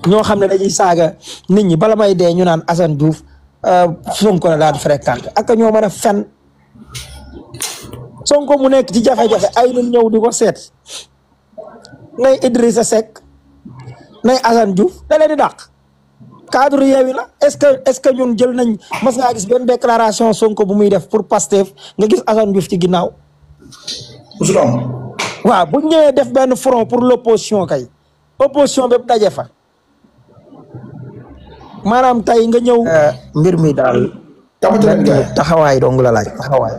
ñoo xam ne dañuy saaga nit ñi bala may dee ñu naan Assane Diouf Sonko la daan fréquente ak ñoo mën a fen Sonko mu nekk ci jafe-jafe ay nit ñëw di ko seet nay Idrissa Seck nay Assane Diouf da leen di dàq cadre Yewwi la est-ce que ñun jël nañ mas ngaa gis benn déclaration Sonko bu muy def pour Pastef nga gis Assane Diouf ci ginnaaw waaw bu ñëwee def benn front pour l'opposition kay opposition bépp daje fa maanaam tey nga ñëw mbir mi daal taxawaay dong la laaj taxawaay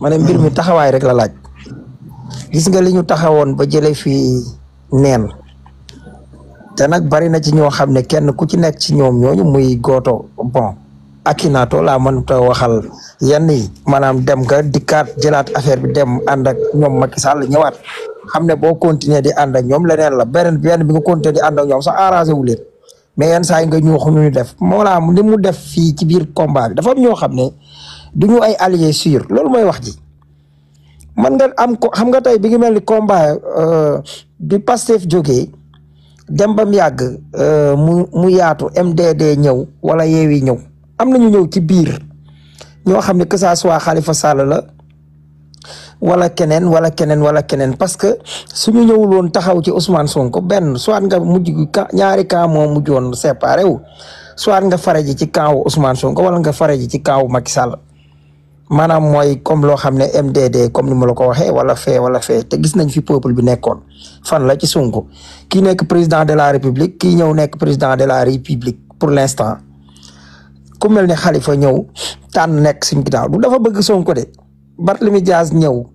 ma ne mbir mi taxawaay rek la laaj gis nga li ñu taxawoon ba jële fii neen te nag bari na ci ñoo xam ne kenn ku ci nekk ci ñoom ñooñu muy gooto bon Akinato laa mën ta waxal yenn yi maanaam dem nga dikkaat jëlaat affaire bi dem ànd ak ñoom Macky Sall ñëwaat xam ne boo continuer di ànd ak ñoom leneen la benn bi nga continuer di ànd ak ñoom sax arrangé wu leen mais yenn saa yi nga ñuuxu ñu def voilà li mu def fii ci biir combat bi dafa am ñoo xam ne du ñu ay alliés sûrs loolu mooy wax ji man nga am ko xam nga tey bi ngi mel ni combat bi Pastef jógee dem ba mu yàgg mu yaatu MDD ñëw wala Yewwi ñëw am na ñu ñëw ci biir ñoo xam ne que ça soit Khalifa Sall la wala keneen parce que suñu ñëwul woon taxaw ci Ousmane Sonko benn soit nga mujj ñaari camp moo mujjoon séparé wu soit nga fare ji ci camp wu Ousmane Sonko wala nga fare ji ci camp wu Macky Sall maanaam mooy comme loo xam ne MDD comme ni ma la ko waxee wala fee te gis nañ fi peuple bi nekkoon fan la ci Sonko kii nekk président de la République kii ñëw nekk président de la République pour l'instant ku mel ne Khalifa ñëw tànn nekk suñu ginnaaw du dafa bëgg Sonko de Barthélémy Dias ñëw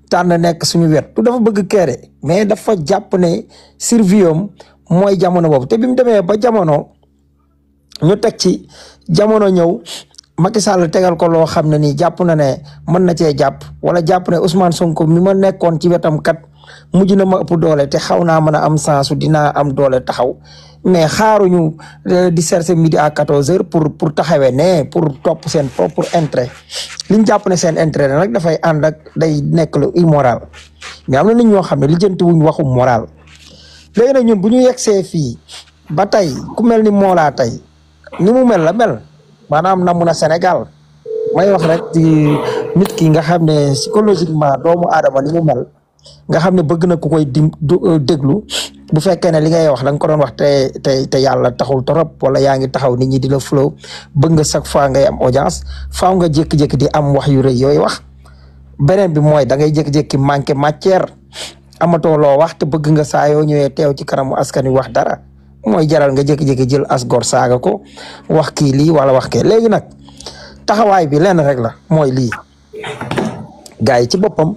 tànn nekk suñu wet du dafa bëgg Kéré mais dafa jàpp ne surviom mooy jamono boobu te bi mu demee ba jamono ñu teg ci jamono ñëw Macky Sall tegal ko loo xam ne nii jàpp na ne mën na cee jàpp wala jàpp ne Ousmane Sonko mi ma nekkoon ci wetam kat mujj na ma ëpp doole te xaw naa mën a am sensu dinaa am doole taxaw mais xaaruñu di chercher midi à 14h pour taxawee ne pour topp seen propre intérêt liñ jàpp ne seen intérêt nag dafay ànd ak day nekk lu immoral mais am na nit ñoo xam ne lijjanti wuñ waxu moral léegi nag ñun bu ñu yegsee fii ba tey ku mel ni Mollah tey ni mu mel la mel maanaam namu na Sénégal may wax rek ci nit ki nga xam ne psychologiquement doomu aadama ni mu mel nga xam ne bëgg na ku koy déglu bu fekkee ne li ngay wax da nga ko doon wax te yàlla taxul torop wala yaa ngi taxaw nit ñi di la flow bëgg nga chaque fois ngay am audience faaw nga jékki-jékki di am wax yu rëy yooyu wax beneen bi mooy da ngay jékki-jékki manqué matière amatoo loo wax te bëgg nga saa yoo ñëwee teew ci kanamu askan wi wax dara mooy jaral nga jékki-jékki jël as gor saaga ko wax kii lii wala wax kee léegi nag taxawaay bi lenn rek la mooy lii gars yi ci boppam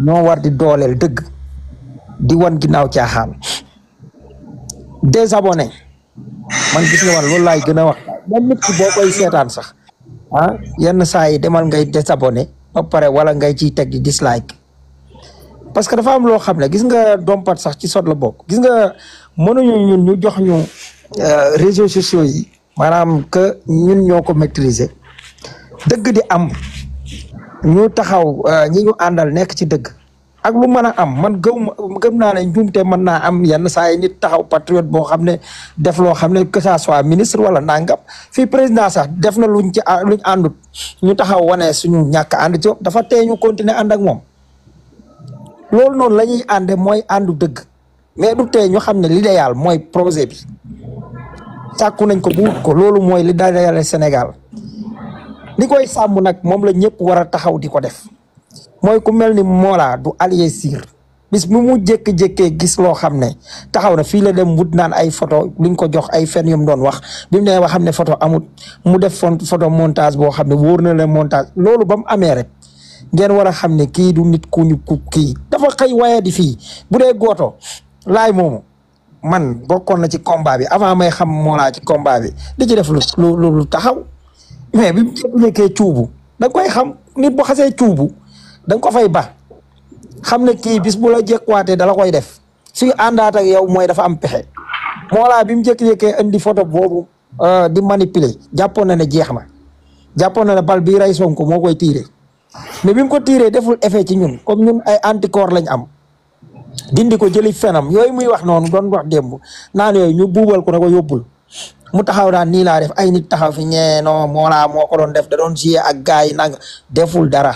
ñoo war di dooleel dëgg di wan ginnaaw caaxaan désabonné man gis nga man loolu laay gën a wax man nit ki boo koy seetaan sax yenn saa yi demal ngay désabonné ba pare wala ngay ciy teg di dislike parce que dafa am loo xam ne gis nga dompat sax ci sot la bokk gis nga mënuñu ñun ñu jox ñu réseaux sociaux yi maanaam que ñun ñoo ko maîtriser dëgg di am ñu taxaw ñi ñu àndal nekk ci dëgg ak lu mën a am man gëm naa ne njuumte mën naa am yenn saa yi nit taxaw patriote boo xam ne def loo xam ne que ça soit ministre wala nangam fii président sax def na luñ àndut ñu taxaw wane suñu ñàkk ànd ci dafa tee ñu continuer ànd ak moom loolu noonu la ñuy ànde mooy àndu dëgg mais du tee ñu xam ne l'idéal mooy projet bi sàkku nañ ko bu wut ko loolu mooy li dajale Sénégal li koy sàmm nag moom la ñëpp war a taxaw di ko def mooy ku mel ni Mollah du allié sûr bis bu mu jékki-jékkee gis loo xam ne taxaw na fii la dem wut naan ay photo luñ ko jox ay fen yum doon wax bi mu ne ba xam ne photo amut mu def photo montage boo xam ne wóor na leen montage loolu ba mu amee rek ngeen war a xam ne kii du nit ku ñu kii dafa xëy waaye di fii bu dee gooto laay moomu man bokkoon na ci combat bi avant may xam Mollah ci combat bi di ci def lu taxaw mais bi mu nekkee cuubu da nga koy xam nit bu xasee cuubu da nga ko fay ba xam ne kii bis bu la jékkuwaatee dala koy def suñu àndaat ak yow mooy dafa am pexe Mollah bi mu jékki-jékkee indi photo boobu di manipuler jàppoon na ne jeex na jàppoon na ne bal bii rey Sonko moo koy tiire mais bi mu ko tiiree deful effet ci ñun comme ñun ay anticorps lañ am dindi ko jëli fenam yooyu muy wax noonu doon wax démb naan yooyu ñu buubal ko ne ko yóbbul mu taxaw daan nii laa def ay nit taxaw fi ñee non Mollah moo ko doon def da doon jouer ak gars yi nag deful dara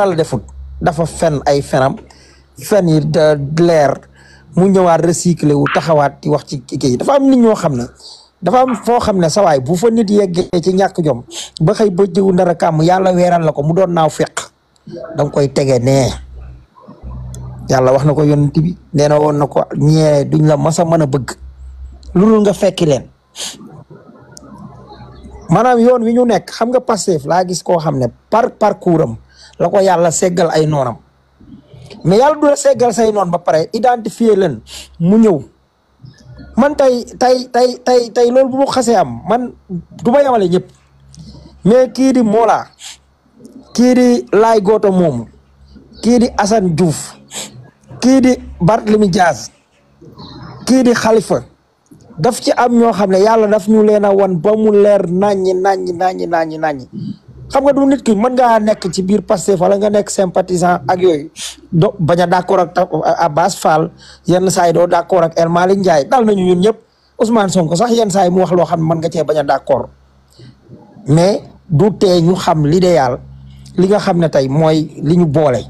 la deful dafa fen ay fenam fen yi da leer mu ñëwaat recyclé wu taxawaat di wax ci kii dafa am nit ñoo xam ne dafa am foo xam ne sawaay bu fa nit yeggee ci ñàkk jom ba xëy ba jiwu ndara kàmm yàlla weeral la ko mu doon naaw feq danga koy tege nee yàlla wax na ko yonent bi nee na woon na ko ñee duñ la mas a mën a bëgg lu dul nga fekki leen maanaam yoon wi ñu nekk xam nga Pastef laa gis koo xam ne parcours am la ko yàlla seggal ay noonam mais yàlla du la seggal say noon ba pare identifier leen mu ñëw man tey loolu bu mu xasee am man du ma yamale ñëpp mais kii di Mollah kii di Laye Goto moomu kii di Assane Diouf kii di Barthélémy Dias kii di Khalifa daf ci am ñoo xam ne yàlla daf ñu leen a wan ba mu leer naññi xam nga du nit ki mën ngaa nekk ci biir Pastef wala nga nekk sympathisant ak yooyu do bañ a d'accord ak Abass Fall yenn saa yi doo d'accord ak El Malick Ndiaye dal nañu ñun ñëpp Ousmane Sonko sax yenn saa yi mu wax loo xam ne mën nga cee bañ a d'accord mais du tee ñu xam l'idéal li nga xam ne tey mooy li ñu boole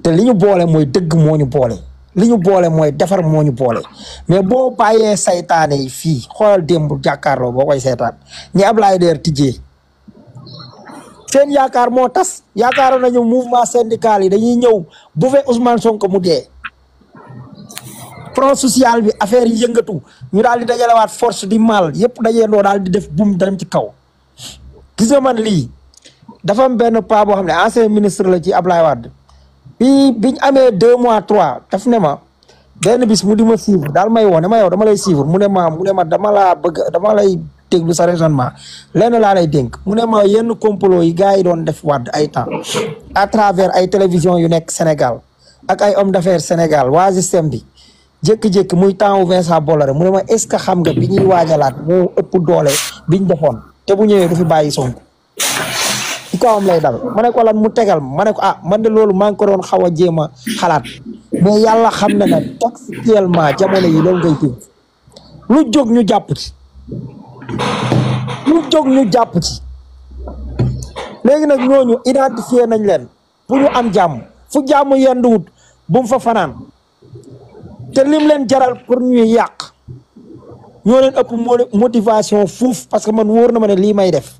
te li ñu boole mooy dëgg moo ñu boole li ñu boole mooy defar moo ñu boole mais boo bàyyee saytaane yi fii xoolal démb jàkkaarloo boo koy seetaan ñi Ablaye Der tijjee seen yaakaar moo tas yaakaaroon nañu mouvement syndical yi dañuy ñëw bu fee Ousmane Sonko mu dee front social bi affaire yi yëngatu ñu daal di dajalewaat force di mal yëpp dajeendoo daal di def bum dem ci kaw gis nga man lii dafa am benn paa boo xam ne ancien ministre la ci Ablaye Wade biñ amee 2 mois 3 daf ne ma benn bis mu di ma suivre daal may woo ne ma yow dama lay suivre mu ne ma dama laa bëgg dama lay déglu sa raisonnement lenn laa lay dénk mu ne ma yenn complot yi gars yi doon def Wade ay temps à travers ay télévision yu nekk Sénégal ak ay homme d'affaires Sénégal waa système bi jékki-jékki muy temps wu Vincent Bolloré mu ne ma est-ce que xam nga bi ñuy waajalaat moo ëpp doole biñ defoon te bu ñëwee du fi bàyyi Sonko ci kawam lay dal ma ne ko lan mu tegal ma ne ko man de loolu maa ngi ko doon xaw a jéem a xalaat mais yàlla xam na ne textuellement jamono yi loolu ngay dégg lu jóg ñu jàpp ci léegi nag ñooñu identifié nañ leen bu ñu am jàmm fu jàmm yenduwut bu mu fa fanaan te lim leen jaral pour ñuy yàq ñoo leen ëpp motivation fuuf parce que man wóor na ma ne lii may def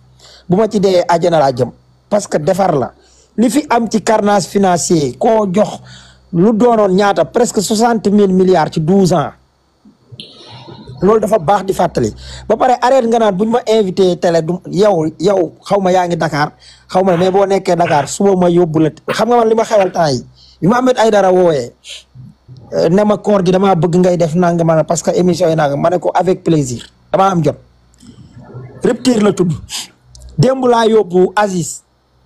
bu ma ci dee àjjana laa jëm parce que defar la li fi am ci carnage financier koo jox lu doonoon ñaata presque 60 000 milliards ci 12 ans loolu dafa baax di fàttali ba pare arrête nga naan bu ñu ma invité télé du yow xaw ma yaa ngi Dakar xaw ma mais boo nekkee Dakar suba ma yóbbu la xam nga man li ma xewal temps yi bi ma Ahmed Aïdara woowee ne ma koor gi damaa bëgg ngay def nanga ma parce que émission yi nanga ma ne ko avec plaisir damaa am jot rupture la tudd démb laa yóbbu Aziz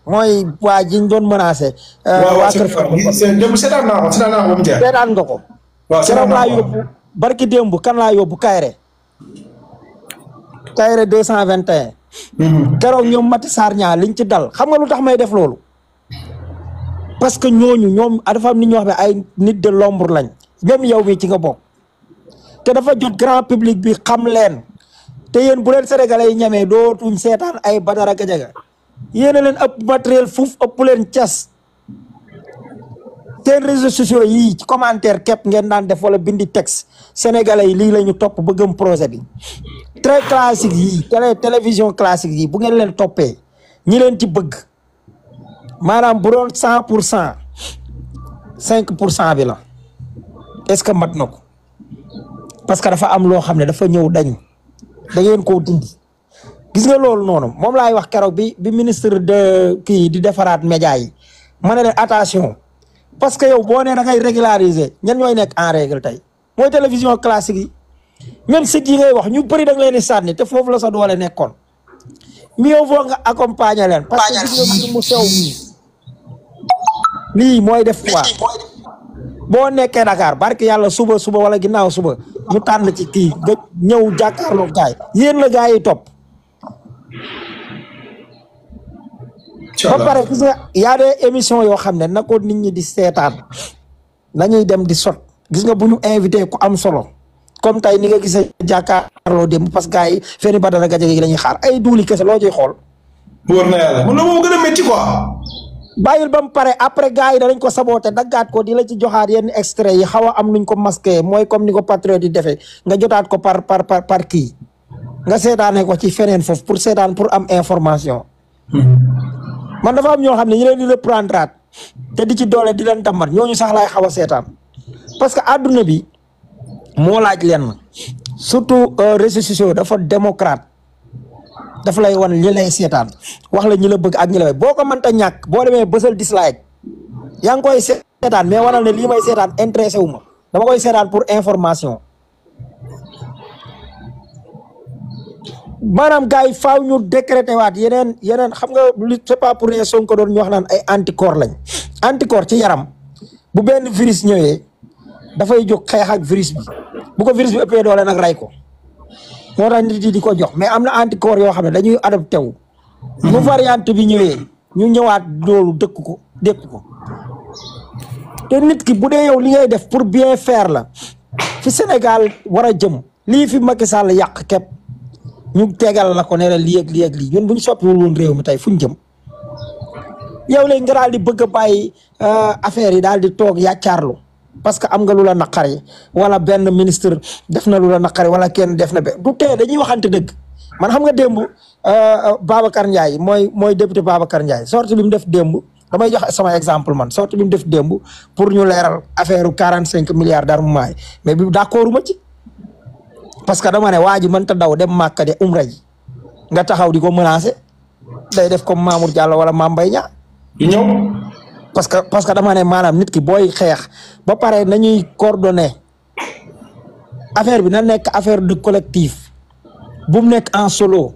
mooy waa jiñ doon menacé. waa Kër Fapal seetaan nga ko. waaw seetaan laa yóbbu barki démb kan laa yóbbu Kayre 221. keroog ñoom Mati Sarr ñaa liñ ci dal xam nga lu tax may def loolu. parce que ñoom dafa am nit ñoo xam ne ay nit de l'ombre lañ même yow mi ci nga bokk te dafa jot grand public bi xam leen te yéen bu leen sénégalais yi ñamee dootuñ seetaan ay Badara Gadiaga yéen a leen ëpp matériel fuuf ëpp leen cas seen réseaux sociaux yii ci commentaire képp ngeen daan def wala bindi texte sénégalais yi lii la ñu topp ba gëm projet bi très classique yi télévision classique yi bu ngeen leen toppee ñi leen ci bëgg maanaam bu doon 100% 5% bi la est-ce que mat na ko parce que dafa am loo xam ne dafa ñëw dañ da ngeen koo dindi gis nga loolu noonu moom laay wax keroog bi ministre de kii di defaraat média yi ma ne leen attention parce que yow boo nee da ngay régulariser ñan ñooy nekk en règle tey mooy télévision classique yi même site yi ngay wax ñu bëri da nga leen di sànni te foofu la sa doole nekkoon mieux vaut nga accompagner leen parce que gis nga mu sew lii mooy def quoi boo nekkee Dakar barke yàlla suba wala ginnaaw suba ñu tànn ci kii nga ñëw jàkkaarloo gaay yéen la gaay yi topp ba pare gis nga y a des émissions yoo xam ne na ko nit ñi di seetaan nañuy dem di sot gis nga bu ñu invité ku am solo comme tey ni nga gisee jàkkaarloo démb parce que gars yi fenn Badara Gadiaga gi la ñuy xaar ay duuli kese loo ciy xool. wóor na yàlla mun na moo gën a métti quoi. bàyyil ba mu pare après gars yi danañ ko saboté daggaat ko di la ci joxaat yenn extrait yi xaw a am nuñ ko masqué mooy comme ni ko patriote yi defee nga jotaat ko par kii nga seetaane ko ci feneen foofu pour seetaan pour am information. man dafa am ñoo xam ne ñu leen di reprendre te di ci doole di leen dammat ñooñu sax laay xaw a seetaan parce que àdduna bi moo laaj leen surtout réseaux sociaux dafa démocrate dafa lay wan li lay seetaan wax la ñi la bëgg ak ñi la bay boo ko mënta ñàkk boo demee bësal dislike yaa ngi koy seetaan mais wanal ne lii may seetaan intéressé wu ma dama koy seetaan pour information. maanaam gars yi faaw ñu décréter waat yeneen xam nga lu c'est pas pour rien Sonko doon ñu wax naan ay anticorps lañ anticorps ci yaram bu benn virus ñëwee dafay jóg xeex ak virus bi bu ko virus bi ëppee doole nag rey ko moo tax nit yi di ko jox mais am na anticorps yoo xam ne dañuy adopté wu. bu variante bi ñëwee ñu ñëwaat loolu dékk ko te nit ki bu dee yow li ngay def pour bien faire la fi Sénégal war a jëm lii fi Macky Sall yàq képp. ñu tegal la ko ne la lii ak lii ñun bu ñu soppiwul woon réew mi tey fu ñu jëm yow léegi nga daal di bëgg a bàyyi affaire yi daal di toog yàccaarlu parce que am nga lu la naqari wala benn ministre def na lu la naqari wala kenn def na du tee dañuy waxante dëgg man xam nga démb Babacar Ndiaye mooy député Babacar Ndiaye sortie bi mu def démb damay jox sama exemple man sortie bi mu def démb pour ñu leeral affaire 45 milliards d'armement yi mais bi d'accorduma ci. parce que dama ne waa ji mënta daw dem Màkka de umra ji nga taxaw di ko menacer day def comme Mamour Diallo wala Mame Mbaye Niang ñëw parce que dama ne maanaam nit ki booy xeex ba pare nañuy coordonner affaire bi na nekk affaire de collectif bu mu nekk en solo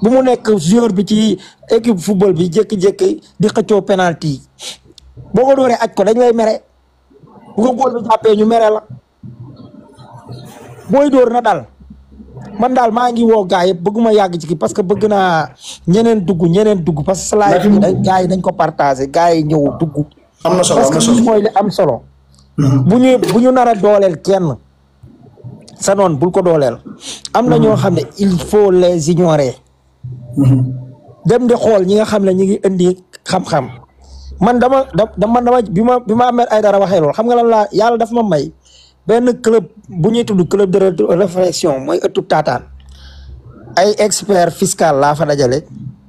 bu mu nekk joueur bi ci équipe football bi jékki-jékki di xëccoo penalty boo ko dooree aj ko dañ lay mere bu ko góol bi jàppee ñu mere la booy dóor na dal man daal maa ngi woo gaa yëpp bëgguma yàgg ci kii parce que bëgg naa ñeneen dugg parce que slide bi gaa yi dañ ko partagé gaa yi ñëw dugg. am na solo parce que lii mooy li am solo. bu ñu nar a dooleel kenn sa noon bul ko dooleel. am na ñoo xam ne il faut les ignorer. dem di xool ñi nga xam ne ñi ngi indi xam-xam man dama bi ma Ahmed Aïdara waxee loolu xam nga lan laa yàlla daf ma may. benn club bu ñuy tudd club de réflexion mooy ëttu taataan ay expert fiscal laa fa dajale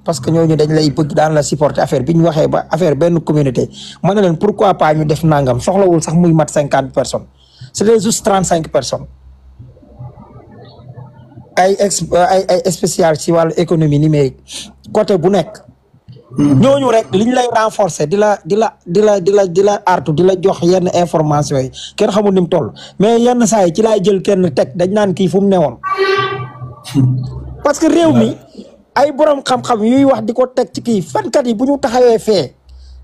parce que ñooñu dañ lay bëgg daan la supporter affaire bi ñu waxee ba affaire benn communauté ma ne leen pourquoi pas ñu def nangam soxlawul sax muy mat 50 personnes c'était juste 35 personnes ay spécial ci wàllu économie numérique côté bu nekk. ñooñu rek liñ lay renforcer di la artu di la jox yenn information yi kenn xamul ni mu toll mais yenn saa yi ci laay jël kenn teg dañ naan kii fu mu newoon parce que réew mi ay borom xam-xam yuy wax di ko teg ci kii fenkat yi bu ñu taxawee fee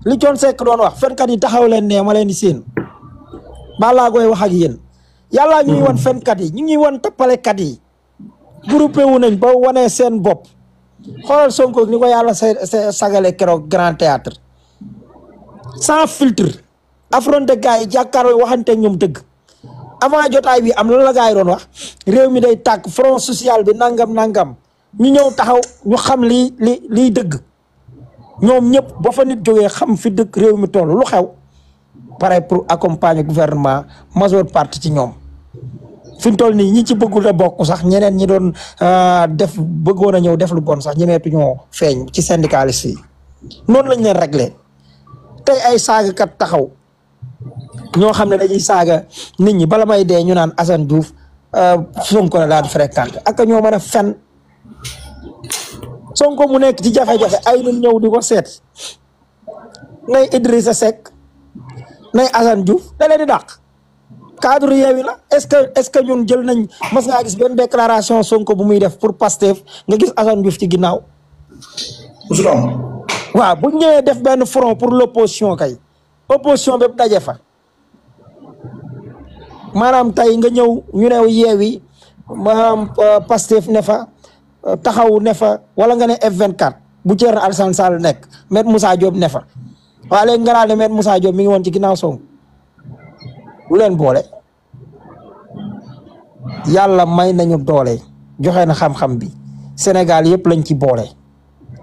li Thione Seck doon wax fenkat yi taxaw leen ne ma leen di séen balaa koy wax ak yéen yàllaa ñuy wan fenkat yi ñu ngi wan tappalekat yi groupé wu nañ ba wanee seen bopp xoolal Sonko ni ko yàlla sagale keroog grand théâtre sans filtre affronté gars yi jàkkaarloo waxanteeg ñoom dëgg avant jotaay bi am loolu la gars yi doon wax réew mi day tàkk front social bi nangam ñu ñëw taxaw ñu xam liy dëgg ñoom ñëpp ba fa nit jógee xam fi dëgg réew mi toll lu xew pare pour accompagner gouvernement majeure partie ci ñoom fi mu toll nii ñi ci bëggul a bokk sax ñeneen ñi doon bëggoon a ñëw def lu bon sax ñemeetu ñoo feeñ ci syndicaliste yi noonu lañ leen réglé tey ay saagakat taxaw ñoo xam ne dañuy saaga nit ñi bala may dee ñu naan Assane Diouf Sonko la daan fréquenté ak ñoo mën a fen Sonko mu nekk ci jafe-jafe ay nit ñëw di ko seet nay Idrissa Seck nay Assane Diouf da leen di dàq cadre Yewwi la est-ce que ñun jël nañ mas ngaa gis benn déclaration Sonko bu muy def pour Pastef nga gis Assane Diouf ci ginnaaw. waaw bu ñëwee def benn front pour l'opposition kay opposition bépp daje fa maanaam tey nga ñëw ñu ne Yewwi maanaam Pastef ne fa taxaw ne fa wala nga ne F24 bu Thierno Alassane Sall nekk Maître Moussa Diop ne fa waaye léegi nga naan ne Maître Moussa Diop mi ngi woon ci ginnaaw Sonko lu leen boole yàlla may nañu doole joxe na xam-xam bi Sénégal yëpp lañ ci boole.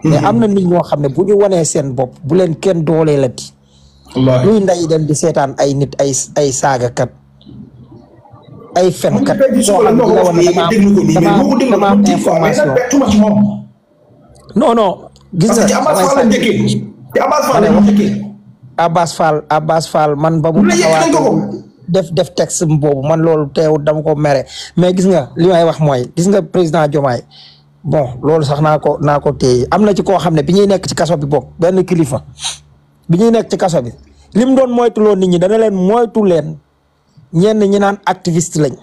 mais am na nit ñoo xam ne bu ñu wanee seen bopp bu leen kenn doolee la di. luy nday dem di seetaan ay nit ay saagakat ay fenkat. soo xam ne dama am information. non gis nga Abbas Fall man ba mu def texte boobu man loolu teewul dama ko mere mais gis nga li may wax mooy gis nga président Diomaye bon loolu sax naa ko téye am na ci koo xam ne bi ñuy nekk ci kaso bi bokk benn kilifa bi ñuy nekk ci kaso bi li mu doon moytuloo nit ñi dana leen moytu leen ñenn ñi naan activiste lañ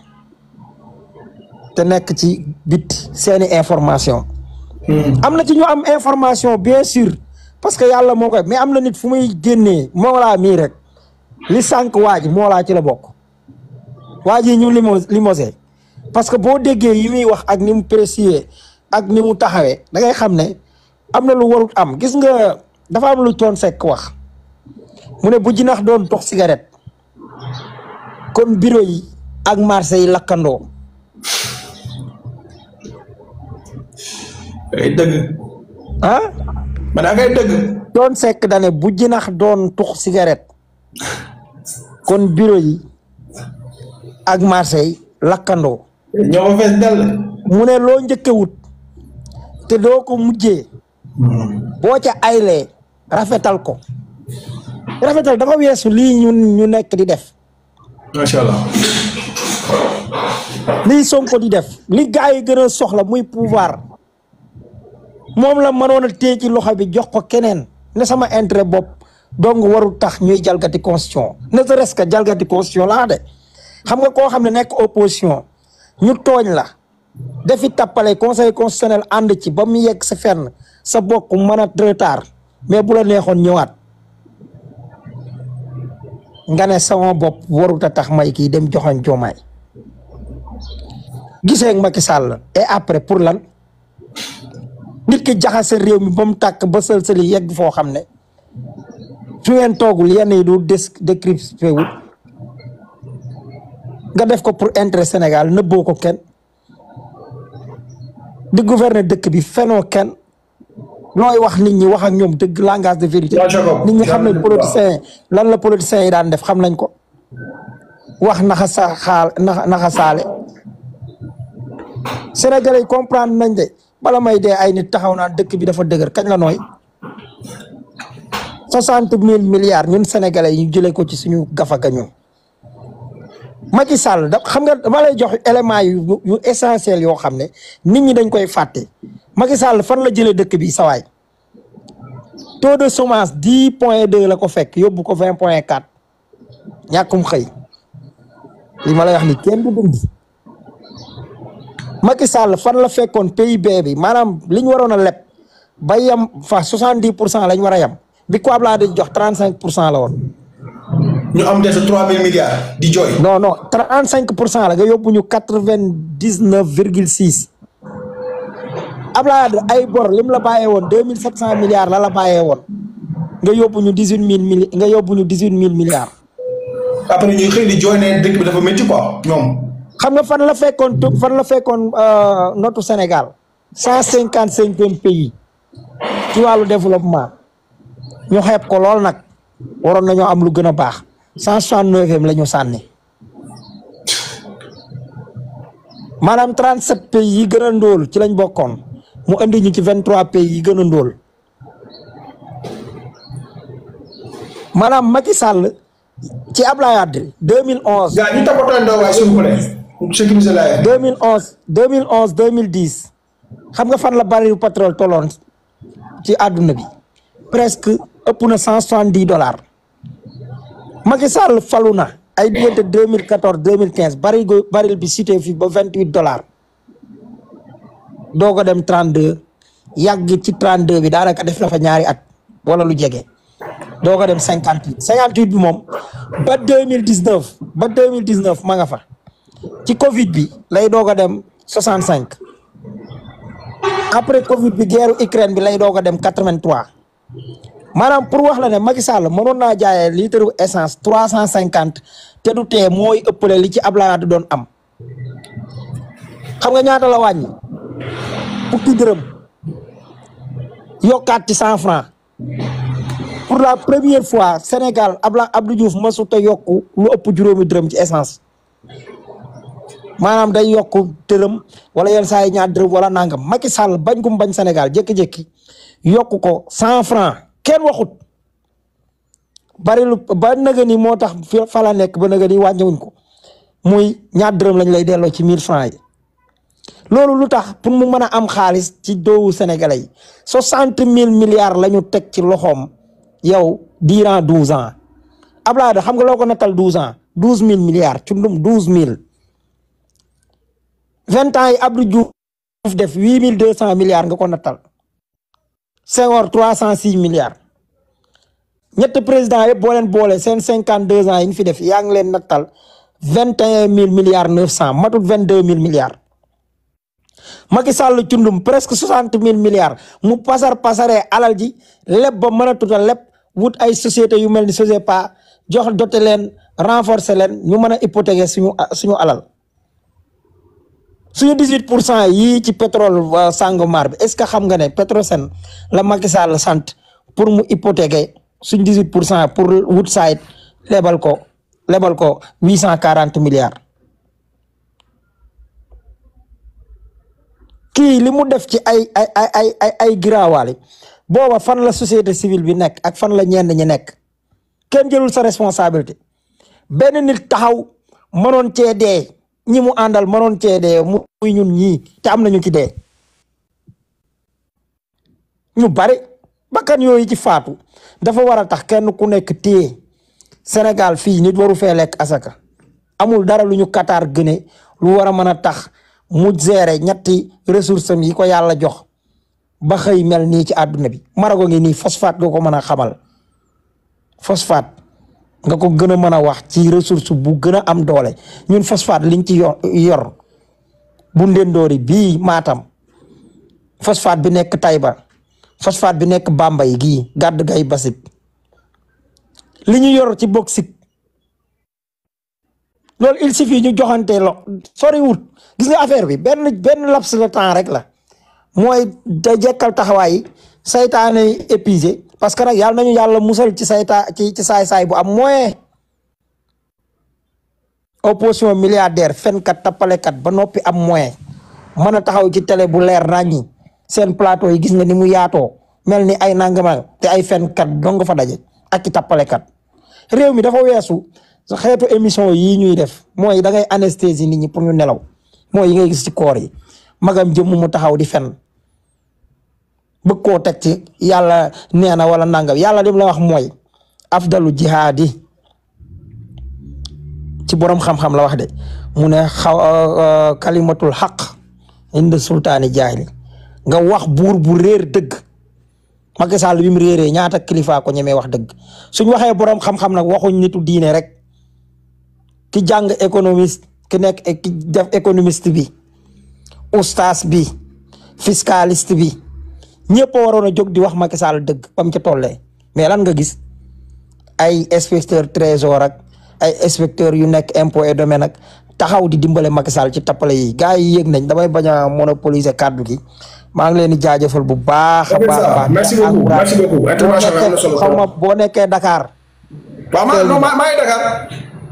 te nekk ci bit seeni information am na ci ñu am information bien sûr parce que yàlla moo koy mais am na nit fu muy génnee Mollah mii rek li sànq waa ji Mollah ci la bokk waa ji ñu limosé parce que boo déggee yi muy wax ak ni mu précieux ak ni mu taxawee da ngay xam ne am na lu warut am gis nga dafa am lu Thione Seck wax mu ne bu jinax doon tox cigarette kon bureau yi ak marché yi lakkandoo. ay dëgg. ah. man da ngay dëgg. Thione Seck dane bu jinax doon tux cigarette kon bureau yi ak marché yi lakkandoo. ñoo ma fees dell. mu ne loo njëkkewut te doo ko mujjee boo ca aylee rafetal ko rafetal dafa weesu lii ñu nekk di def. macha allah. lii Sonko di def li gars yi gën a soxla muy pouvoir moom la mënoon a téye ci loxo bi jox ko keneen ne sama intérêt bopp donc warul tax ñuy jalgati constitution ne serait-ce que jalgati constitution laa de xam nga koo xam ne nekk opposition ñu tooñ la defi tappale conseil constitutionnel ànd ci ba mu yegg sa fenn sa bokk mën a retard mais bu la neexoon ñëwaat nga ne sama bopp warut a tax may kii dem joxoon Diomaye gisee ak Macky Sall et après pour lan nit ki jaxase réew mi ba mu tàkk ba sël-sëli yegg foo xam ne su ngeen toogul yenn yi du décrypté wul nga def ko pour intérêt Sénégal nëbboo ko kenn di gouverner dëkk bi fenoo kenn looy wax nit ñi wax ak ñoom dëgg langage de vérité nit ñi xam ne politicien lan la politiciens yi daan def xam nañ ko wax naxa saale Sénégalais yi comprendre nañ de bala may dee ay nit taxaw naan dëkk bi dafa dëgër kañ la nooy 60 000 milliards ñun Sénégalais yi ñu jëlee ko ci suñu gafaga ñun Macky Sall da xam nga dama lay jox élément yu essentiel yoo xam ne nit ñi dañ koy fàtte Macky Sall fan la jëlee dëkk bi sawaay taux de chômage 10,2 la ko fekk yóbbu ko 20,4 ñàkkum xëy li ma lay wax ni kenn du dund Macky Sall fan la fekkoon PIB bi maanaam li ñu waroon a leb ba yem fa 70% lañ war a yem bi ko Abdoulaye di jox 35% la woon. ñu am des 3 000 milliards di jooy. non 35% la nga yóbbu ñu 99,6 Abdoulaye ay bor lim la bàyyee woon 2700 milliards la bàyyee woon nga yóbbu ñu 18 000 milliards. après ñuy xëy di jooy ne dëkk bi dafa métti quoi ñoom. xam nga fan la fekkoon notu Sénégal 155e pays ci wàllu développement ñu xeeb ko lool nag waroon nañoo am lu gën a baax 169e la ñu sànni maanaam 37 pays yi gën a ndóol ci lañ bokkoon mu indi ñu ci 23 pays yi gën a ndóol maanaam Macky Sall ci Abdoulaye Wade 2011. gaa ñu toppatoo ndoo waay s'il vous plaît. 2011 2010 xam nga fan la baril pétrole tolloon ci àdduna bi presque ëpp na $170 Macky Sall falu na ay diggante 2014 2015 baril bi cité fi ba $28 doo ko dem 32 yàgg ci 32 bi daanaka def na fa ñaari at wala lu jege doo ko dem 58 bi moom ba 2019 ma nga fa. ci Covid bi lay doog a dem 65 après Covid bi guerre Ukraine bi lay doog a dem 83 maanaam pour wax la ne Macky Sall mënoon naa jaayee litre essence 350 te du tee mooy ëppale li ci Abdoulaye Wade doon am xam nga ñaata la wàññi fukki dërëm yokkaat ci 100 francs pour la première fois Sénégal Abdou Diouf masut a yokku lu ëpp juróomi dërëm ci essence maanaam day yokku dërëm wala yenn saa yi ñaar dërëm wala nangam Macky Sall bañ gum bañ Sénégal jékki-jékki yokku ko 100 francs kenn waxut bari lu ba nëga ni moo tax fa la nekk ba nëga ni wàññiwuñ ko muy ñaar dërëm lañ lay delloo ci 1000 francs yi loolu lu tax pour mu mën a am xaalis ci doowu sénégalais yi 60 000 milliards la ñu teg ci loxoom yow durant 12 ans Abdoulaye Wade xam nga loo ko nattal 12 ans 12 000 milliards ci ndum 12 000 20 ans yi Abdou Diouf def 8200 milliards nga ko nattal Senghor 306 milliards ñetti président yëpp boo leen boole seen 52 ans yi ñu fi def yaa ngi leen nattal 21 000 milliards 900 matut 22 000 milliards Macky Sall cundum presque 60 000 milliards mu pasaree alal ji lépp ba mën a tutal lépp wut ay société yu mel ni Sogepa jox doté leen renforcer leen ñu mën a hypothéquer suñu alal suñu 18% yii ci pétrole Sangomar bi est-ce que xam nga ne Petrosen la Macky Sall sant pour mu hypothéquer suñu 18% pour Woodside lebal ko 840 milliards. kii li mu def ci ay giraawaale booba fan la société civile bi nekk ak fan la ñenn ñi nekk kenn jëlul sa responsabilité benn nit taxaw mënoon cee dee ñi mu àndal mënoon cee dee muy ñun ñii te am nañu ci dee ñu bari bakkan yooyu ci faatu dafa war a tax kenn ku nekk téye Sénégal fii nit waru fee lekk asaka amul dara lu ñu Qatar gëne lu war a mën a tax mu gérer ñetti ressources yi ko yàlla jox ba xëy mel nii ci àdduna bi marago ngi nii phosphate nga ko mën a xamal phosphate nga ko gën a mën a wax ci ressource bu gën a am doole ñun phosphate liñ ci yor bu ndendoori bii Matam phosphate bi nekk Taïba phosphate bi nekk Bambey gii gàdd gay basib li ñu yor ci bauxite loolu il suffit ñu joxante soriwut gis nga affaire bi benn laps de temps rek la mooy da jekkal taxawaay saytaane yi épuisé parce que nag yàlla nañu yàlla musal ci ci saay-saay bu am moyen opposition milliardaire fenkat tappalekat ba noppi am moyen mën a taxaw ci télé bu leer naññi seen plateau yi gis nga ni mu yaatoo mel ni ay nangamal te ay fenkat dong fa daje ak ci tappalekat réew mi dafa weesu xeetu émission yii ñuy def mooy da ngay anesthésie nit ñi pour ñu nelaw mooy yi ngay gis ci koor yi magam jëmm mu taxaw di fen bëgg koo teg ci yàlla nee na wala nangam yàlla lim la wax mooy afdalu jihaadi ci borom xam-xam la wax de mu ne kalimatul xaq inda sultaani jaahili nga wax buur bu réer dëgg Macky Sall bi mu réeree ñaata kilifa ko ñemee wax dëgg suñ waxee borom xam-xam nag waxuñ nitu diine rek ki jàng économiste ki nekk ki def économiste bi ustaas bi fiscaliste bi ñëpp a waroon a jóg di wax Macky Sall dëgg bam ca tollee mais lan nga gis ay inspecteur trésor ak ay inspecteur yu nekk impôt et domaine ak taxaw di dimbale Macky Sall ci tappale yi gars yi yéeg nañ damay bañ a monopoliser kàddu gi maa ngi leen di jaajëfal bu baax a baax. merci beaucoup intervention am na solo xaw ma boo nekkee Dakar. waaw maa ngi Dakar.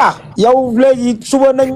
ah yow léegi suba nañ.